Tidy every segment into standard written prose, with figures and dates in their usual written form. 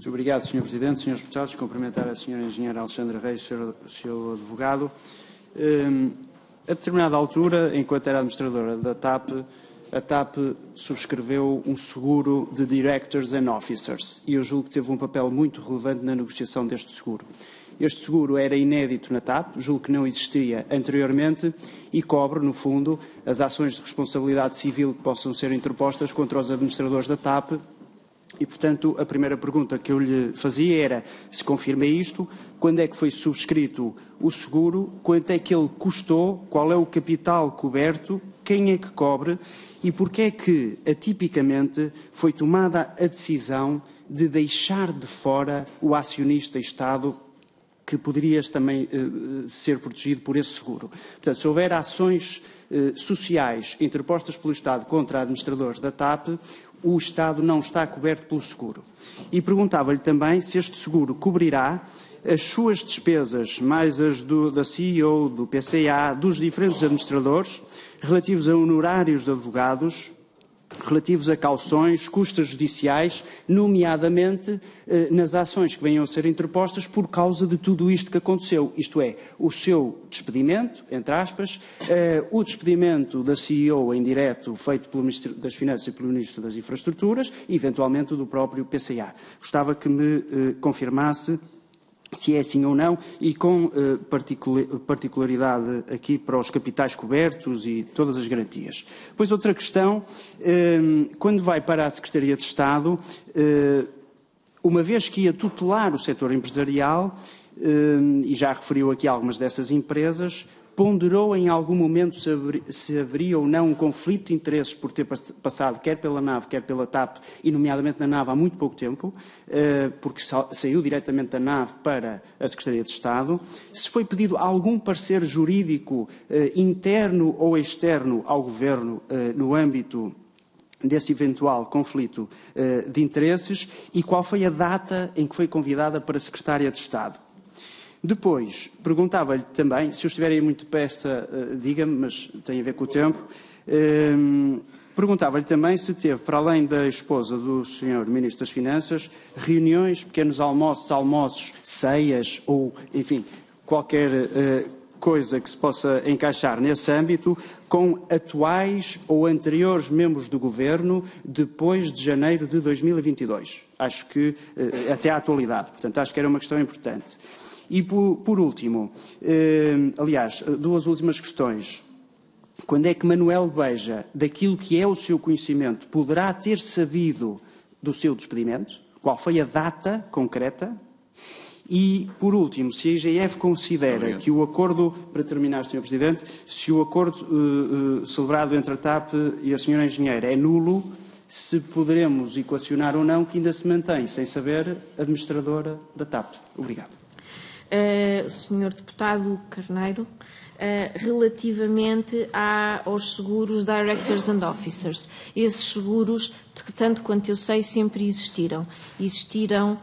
Muito obrigado, Sr. Presidente. Srs. Deputados, cumprimentar a Sra. Engenheira Alexandra Reis, seu advogado. A determinada altura, enquanto era administradora da TAP, a TAP subscreveu um seguro de Directors and Officers e eu julgo que teve um papel muito relevante na negociação deste seguro. Este seguro era inédito na TAP, julgo que não existia anteriormente e cobre, no fundo, as ações de responsabilidade civil que possam ser interpostas contra os administradores da TAP. E, portanto, a primeira pergunta que eu lhe fazia era se confirma isto, quando é que foi subscrito o seguro, quanto é que ele custou, qual é o capital coberto, quem é que cobre e porque é que, atipicamente, foi tomada a decisão de deixar de fora o acionista Estado que poderia também ser protegido por esse seguro. Portanto, se houver ações sociais interpostas pelo Estado contra administradores da TAP, o Estado não está coberto pelo seguro. E perguntava-lhe também se este seguro cobrirá as suas despesas, mais as da CEO, do PCA, dos diferentes administradores, relativos a honorários de advogados, relativos a cauções, custas judiciais, nomeadamente nas ações que venham a ser interpostas por causa de tudo isto que aconteceu. Isto é, o seu despedimento, entre aspas, o despedimento da CEO em direto feito pelo Ministro das Finanças e pelo Ministro das Infraestruturas e, eventualmente, o do próprio PCA. Gostava que me confirmasse se é assim ou não, e com particularidade aqui para os capitais cobertos e todas as garantias. Depois, outra questão, quando vai para a Secretaria de Estado, uma vez que ia tutelar o setor empresarial, e já referiu aqui algumas dessas empresas, ponderou em algum momento se haveria ou não um conflito de interesses por ter passado quer pela NAV, quer pela TAP, e nomeadamente na NAV há muito pouco tempo, porque saiu diretamente da NAV para a Secretaria de Estado. Se foi pedido algum parecer jurídico interno ou externo ao Governo no âmbito desse eventual conflito de interesses e qual foi a data em que foi convidada para Secretária de Estado. Depois, perguntava-lhe também, se eu estiver aí muito depressa, diga-me, mas tem a ver com o tempo, perguntava-lhe também se teve, para além da esposa do Sr. Ministro das Finanças, reuniões, pequenos almoços, ceias ou, enfim, qualquer coisa que se possa encaixar nesse âmbito com atuais ou anteriores membros do Governo depois de janeiro de 2022. Acho que, até à atualidade, portanto, acho que era uma questão importante. E, por último, aliás, duas últimas questões. Quando é que Manuel Beja, daquilo que é o seu conhecimento, poderá ter sabido do seu despedimento? Qual foi a data concreta? E, por último, se a IGF considera que o acordo, para terminar, Sr. Presidente, se o acordo celebrado entre a TAP e a Sra. Engenheira é nulo, se poderemos equacionar ou não que ainda se mantém, sem saber, administradora da TAP. Obrigado. Senhor Deputado Carneiro, relativamente aos seguros Directors and Officers. Esses seguros, tanto quanto eu sei, sempre existiram. Existiram,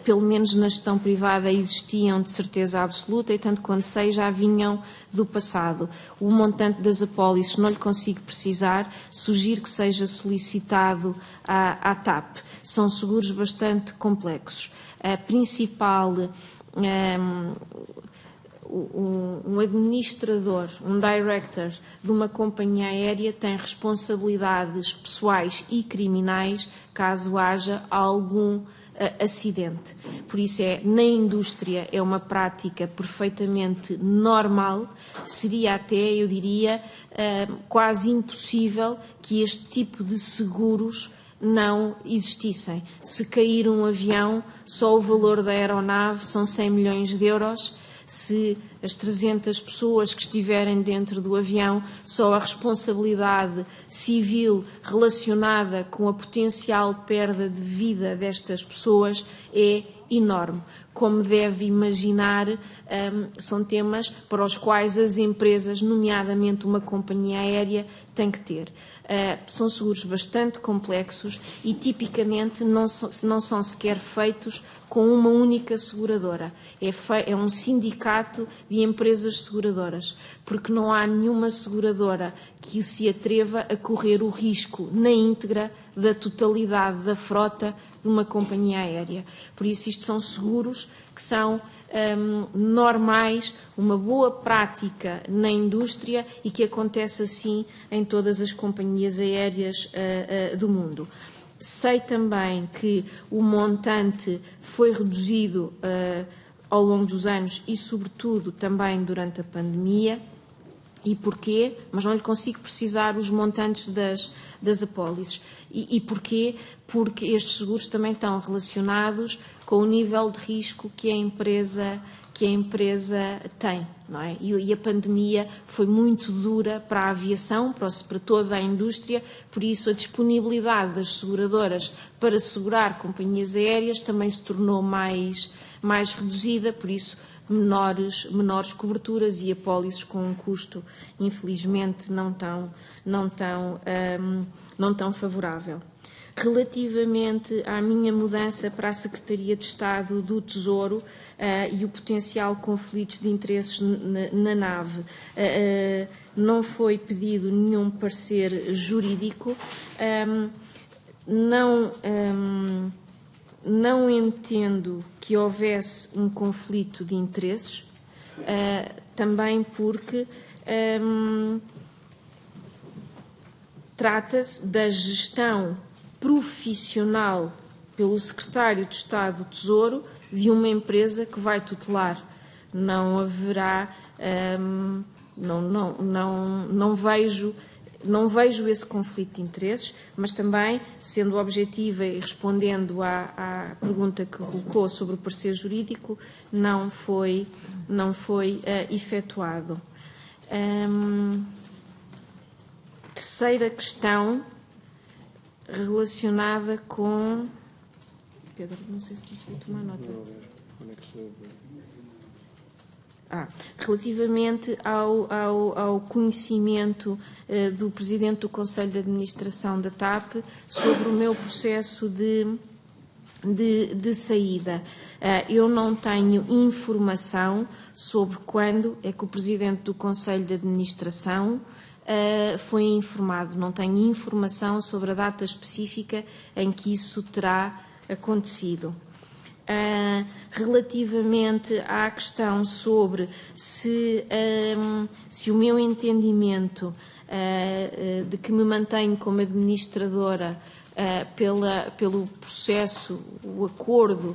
pelo menos na gestão privada, existiam de certeza absoluta e, tanto quanto sei, já vinham do passado. O montante das apólices não lhe consigo precisar, sugiro que seja solicitado à TAP. São seguros bastante complexos. A principal... Um administrador, um director de uma companhia aérea tem responsabilidades pessoais e criminais caso haja algum acidente. Por isso na indústria é uma prática perfeitamente normal, seria até, eu diria, quase impossível que este tipo de seguros não existissem. Se cair um avião, só o valor da aeronave são 100 milhões de euros. Se as 300 pessoas que estiverem dentro do avião, só a responsabilidade civil relacionada com a potencial perda de vida destas pessoas é enorme. Como deve imaginar, são temas para os quais as empresas, nomeadamente uma companhia aérea, têm que ter. São seguros bastante complexos e, tipicamente, não são sequer feitos com uma única seguradora. É um sindicato de empresas seguradoras, porque não há nenhuma seguradora que se atreva a correr o risco, na íntegra, da totalidade da frota de uma companhia aérea. Por isso, isto são seguros que são normais, uma boa prática na indústria e que acontece assim em todas as companhias aéreas do mundo. Sei também que o montante foi reduzido ao longo dos anos e, sobretudo, também durante a pandemia. E porquê? Mas não lhe consigo precisar os montantes das apólices. E porquê? Porque estes seguros também estão relacionados com o nível de risco que a empresa tem, não é? E a pandemia foi muito dura para a aviação, para toda a indústria, por isso a disponibilidade das seguradoras para segurar companhias aéreas também se tornou mais reduzida, por isso menores coberturas e apólices com um custo, infelizmente, não tão favorável. Relativamente à minha mudança para a Secretaria de Estado do Tesouro e o potencial conflito de interesses na nave, não foi pedido nenhum parecer jurídico, não entendo que houvesse um conflito de interesses, também porque trata-se da gestão profissional pelo Secretário de Estado do Tesouro de uma empresa que vai tutelar. Não haverá, não vejo esse conflito de interesses, mas também, sendo objetiva e respondendo à pergunta que colocou sobre o parecer jurídico, não foi efetuado. Terceira questão relacionada com... Pedro, não sei se consegui tomar nota. Relativamente ao conhecimento do Presidente do Conselho de Administração da TAP sobre o meu processo de saída. Eu não tenho informação sobre quando é que o Presidente do Conselho de Administração foi informado. Não tenho informação sobre a data específica em que isso terá acontecido. Relativamente à questão sobre se o meu entendimento de que me mantenho como administradora pelo processo, o acordo,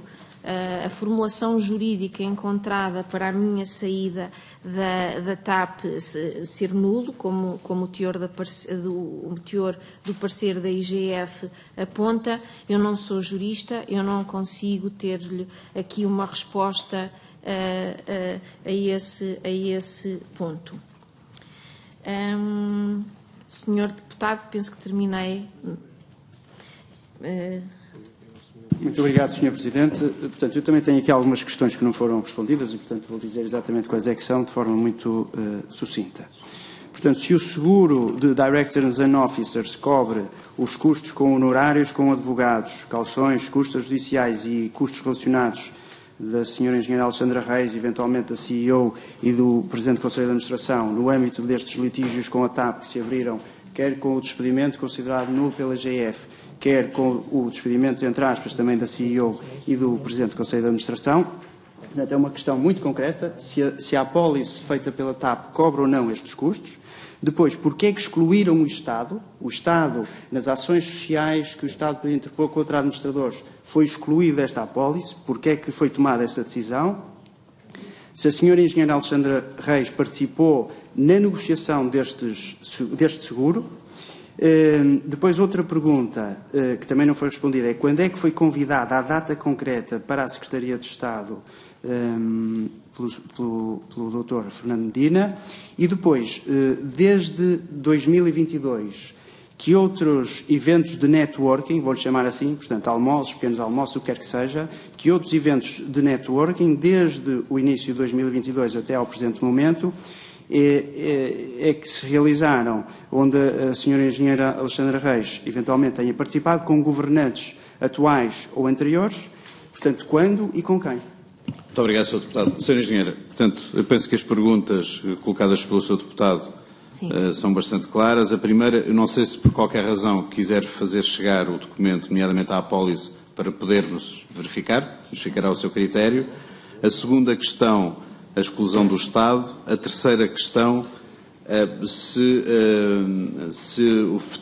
a formulação jurídica encontrada para a minha saída da TAP ser nulo, como o teor do parecer da IGF aponta. Eu não sou jurista, eu não consigo ter-lhe aqui uma resposta a esse ponto. Senhor Deputado, penso que terminei. Muito obrigado, Sr. Presidente. Portanto, eu também tenho aqui algumas questões que não foram respondidas e, portanto, vou dizer exatamente quais é que são de forma muito sucinta. Portanto, se o seguro de Directors and Officers cobre os custos com honorários com advogados, calções, custos judiciais e custos relacionados da Sra. Engenheira Alexandra Reis, eventualmente da CEO e do Presidente do Conselho de Administração, no âmbito destes litígios com a TAP que se abriram, quer com o despedimento considerado nulo pela GF, quer com o despedimento, entre aspas, também da CEO e do Presidente do Conselho de Administração. Portanto, é uma questão muito concreta, se a apólice feita pela TAP cobra ou não estes custos. Depois, porquê é que excluíram o Estado? O Estado, nas ações sociais que o Estado podia interpor contra administradores, foi excluído desta apólice. Porquê é que foi tomada essa decisão? Se a Sra. Engenheira Alexandra Reis participou na negociação deste seguro. Depois, outra pergunta que também não foi respondida é quando é que foi convidada a data concreta para a Secretaria de Estado pelo Dr. Fernando Medina, e depois, desde 2022, que outros eventos de networking, vou-lhe chamar assim, portanto, almoços, pequenos almoços, o que quer que seja, que outros eventos de networking, desde o início de 2022 até ao presente momento, é que se realizaram, onde a Sra. Engenheira Alexandra Reis eventualmente tenha participado, com governantes atuais ou anteriores, portanto, quando e com quem? Muito obrigado, Sr. Deputado. Sra. Engenheira, portanto, eu penso que as perguntas colocadas pelo Sr. Deputado são bastante claras. A primeira, eu não sei se por qualquer razão quiser fazer chegar o documento, nomeadamente à apólice, para podermos verificar, nos ficará ao seu critério. A segunda questão, a exclusão do Estado. A terceira questão, se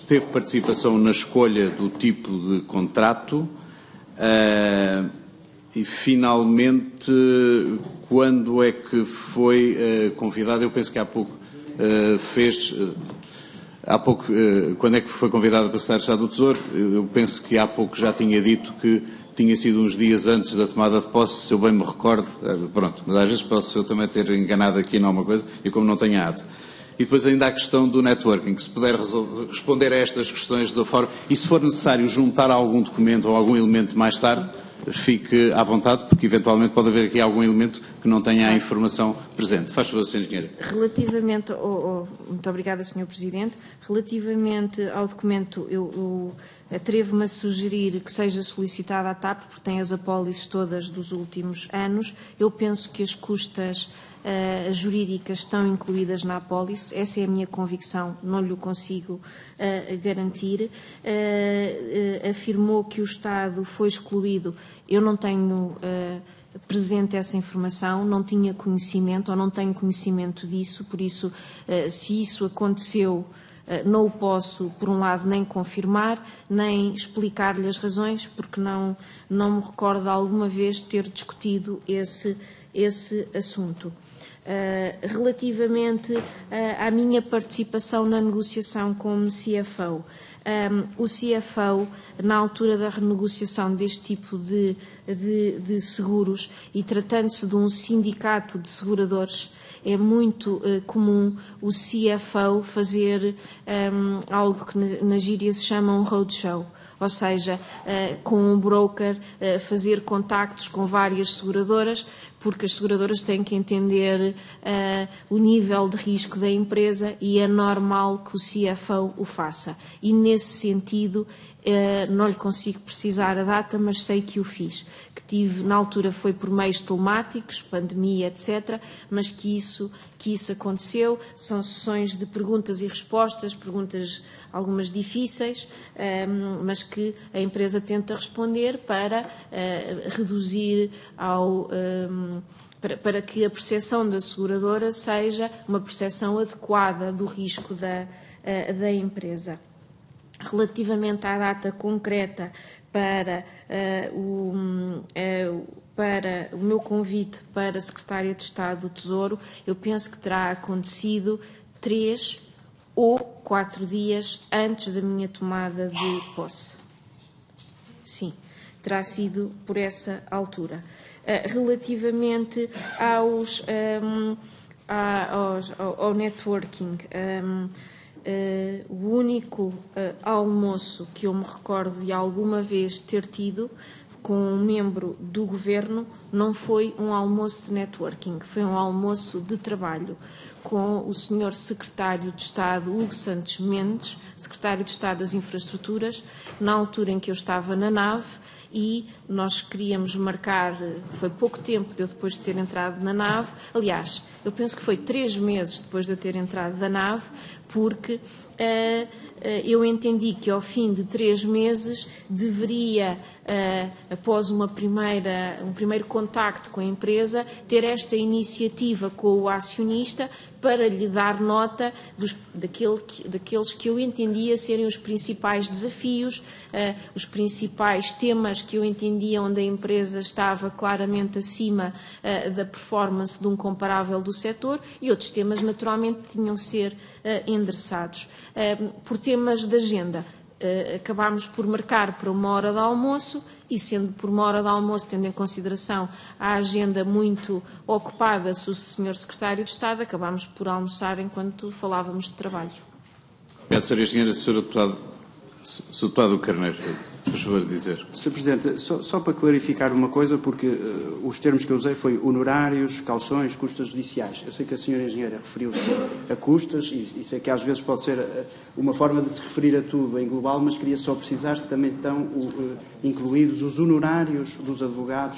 teve participação na escolha do tipo de contrato. E, finalmente, quando é que foi convidado? Eu penso que há pouco quando é que foi convidado para Secretário de Estado do Tesouro? Eu penso que há pouco já tinha dito que tinha sido uns dias antes da tomada de posse, se eu bem me recordo. Pronto, mas às vezes posso eu também ter enganado aqui em alguma coisa, e como não tenho ata. E depois ainda a questão do networking, que se puder responder a estas questões da forma, e se for necessário juntar algum documento ou algum elemento mais tarde, fique à vontade, porque eventualmente pode haver aqui algum elemento que não tenha a informação presente. Faz favor, Sra. Engenheira. Relativamente muito obrigada, Sr. Presidente. Relativamente ao documento, eu atrevo-me a sugerir que seja solicitada à TAP, porque tem as apólices todas dos últimos anos. Eu penso que as custas jurídicas estão incluídas na apólice. Essa é a minha convicção, não lhe consigo garantir. Afirmou que o Estado foi excluído. Eu não tenho presente essa informação, não tinha conhecimento ou não tenho conhecimento disso, por isso, se isso aconteceu, não o posso, por um lado, nem confirmar, nem explicar-lhe as razões, porque não me recordo alguma vez ter discutido esse assunto. Relativamente à minha participação na negociação como CFO, o CFO, na altura da renegociação deste tipo de seguros, e tratando-se de um sindicato de seguradores, é muito comum o CFO fazer algo que na gíria se chama um roadshow, ou seja, com um broker, fazer contactos com várias seguradoras, porque as seguradoras têm que entender o nível de risco da empresa e é normal que o CFO o faça. E, nesse sentido, não lhe consigo precisar a data, mas sei que o fiz. Que tive, na altura, foi por meios telemáticos, pandemia, etc., mas que isso aconteceu. São sessões de perguntas e respostas, perguntas algumas difíceis, mas que a empresa tenta responder para reduzir para que a percepção da seguradora seja uma percepção adequada do risco da empresa. Relativamente à data concreta para o meu convite para a Secretária de Estado do Tesouro, eu penso que terá acontecido 3 ou 4 dias antes da minha tomada de posse. Sim, terá sido por essa altura. Relativamente ao networking, o único almoço que eu me recordo de alguma vez ter tido com um membro do Governo não foi um almoço de networking, foi um almoço de trabalho com o Sr. Secretário de Estado, Hugo Santos Mendes, Secretário de Estado das Infraestruturas, na altura em que eu estava na nave, e nós queríamos marcar, foi pouco tempo de eu depois de ter entrado na nave, aliás, eu penso que foi 3 meses depois de eu ter entrado na nave, porque eu entendi que ao fim de 3 meses deveria, após um primeiro contacto com a empresa, ter esta iniciativa com o acionista para lhe dar nota daqueles que eu entendia serem os principais desafios, os principais temas que eu entendia onde a empresa estava claramente acima da performance de um comparável do setor, e outros temas naturalmente tinham que ser endereçados. Por temas de agenda, acabámos por marcar para 1 hora de almoço, e sendo por 1 hora de almoço, tendo em consideração a agenda muito ocupada do Sr. Secretário de Estado, acabámos por almoçar enquanto falávamos de trabalho. Obrigado, Sra. Engenheira. Sr. Deputado Carneiro, por favor, dizer. Sr. Presidente, só para clarificar uma coisa, porque os termos que eu usei foi honorários, calções, custas judiciais. Eu sei que a Sra. Engenheira referiu-se a custas, e sei que às vezes pode ser uma forma de se referir a tudo em global, mas queria só precisar se também estão incluídos os honorários dos advogados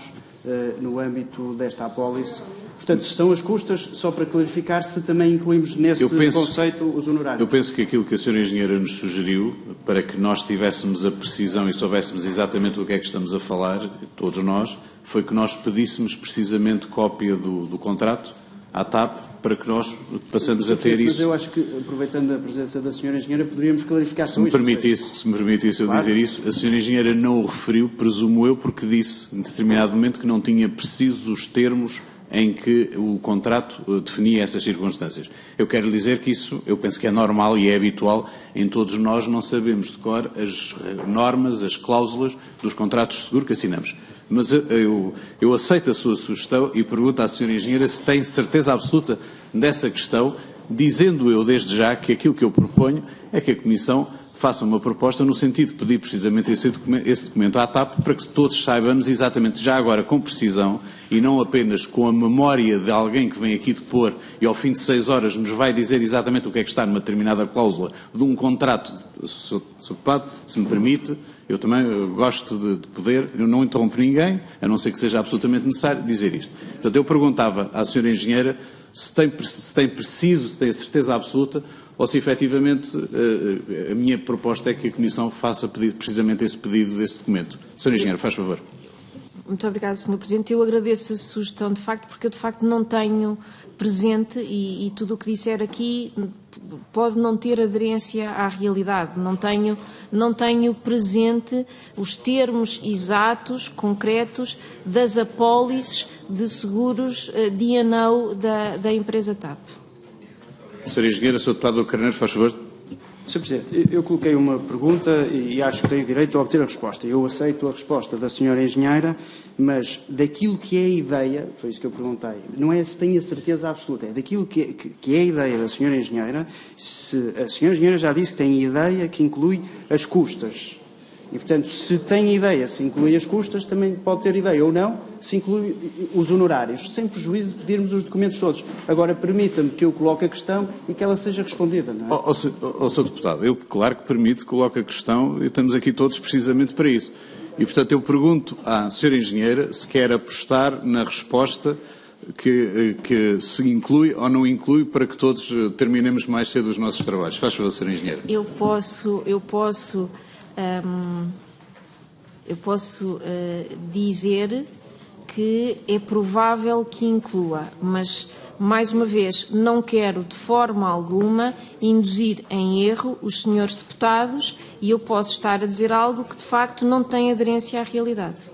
no âmbito desta apólice. Portanto, se são as custas, só para clarificar se também incluímos nesse conceito os honorários. Eu penso que aquilo que a Sra. Engenheira nos sugeriu, para que nós tivéssemos a precisão e soubéssemos exatamente o que é que estamos a falar, todos nós, foi que nós pedíssemos precisamente cópia do contrato à TAP, para que nós passemos a ter isso. Mas eu acho que, aproveitando a presença da Sra. Engenheira, poderíamos clarificar se me permitisse eu dizer isso, a Sra. Engenheira não o referiu, presumo eu, porque disse, em determinado momento, que não tinha precisos os termos em que o contrato definia essas circunstâncias. Eu quero dizer que isso, eu penso que é normal e é habitual em todos nós, não sabemos de cor as normas, as cláusulas dos contratos de seguro que assinamos. Mas eu aceito a sua sugestão e pergunto à Sra. Engenheira se tem certeza absoluta dessa questão, dizendo eu desde já que aquilo que eu proponho é que a Comissão faça uma proposta no sentido de pedir precisamente esse documento à TAP para que todos saibamos exatamente, já agora com precisão, e não apenas com a memória de alguém que vem aqui depor e ao fim de 6 horas nos vai dizer exatamente o que é que está numa determinada cláusula de um contrato. Sr. Deputado, se me permite, eu também gosto de poder, eu não interrompo ninguém, a não ser que seja absolutamente necessário, dizer isto. Portanto, eu perguntava à Sra. Engenheira se tem a certeza absoluta ou se efetivamente a minha proposta é que a Comissão faça precisamente esse pedido desse documento. Sra. Engenheira, faz favor. Muito obrigada, Sr. Presidente. Eu agradeço a sugestão, de facto, porque eu, de facto, não tenho presente e tudo o que disser aqui pode não ter aderência à realidade. Não tenho presente os termos exatos, concretos, das apólices de seguros D&O da empresa TAP. Sra. Engenheira, Sr. Deputado Carneiro, faz favor. Sr. Presidente, eu coloquei uma pergunta e acho que tenho direito a obter a resposta. Eu aceito a resposta da Sra. Engenheira, mas daquilo que é a ideia, foi isso que eu perguntei, não é se tenho a certeza absoluta, é daquilo que é a ideia da Sra. Engenheira, se a Sra. Engenheira já disse que tem a ideia que inclui as custas. E, portanto, se tem a ideia, se inclui as custas, também pode ter ideia ou não, se inclui os honorários, sem prejuízo de pedirmos os documentos todos. Agora, permita-me que eu coloque a questão e que ela seja respondida, não é? Sr. Deputado, eu claro que permito que coloque a questão e estamos aqui todos precisamente para isso. E, portanto, eu pergunto à Sra. Engenheira se quer apostar na resposta que se inclui ou não inclui para que todos terminemos mais cedo os nossos trabalhos. Faz favor, Sra. Engenheira. Eu posso dizer que é provável que inclua, mas, mais uma vez, não quero de forma alguma induzir em erro os senhores deputados e eu posso estar a dizer algo que, de facto, não tem aderência à realidade.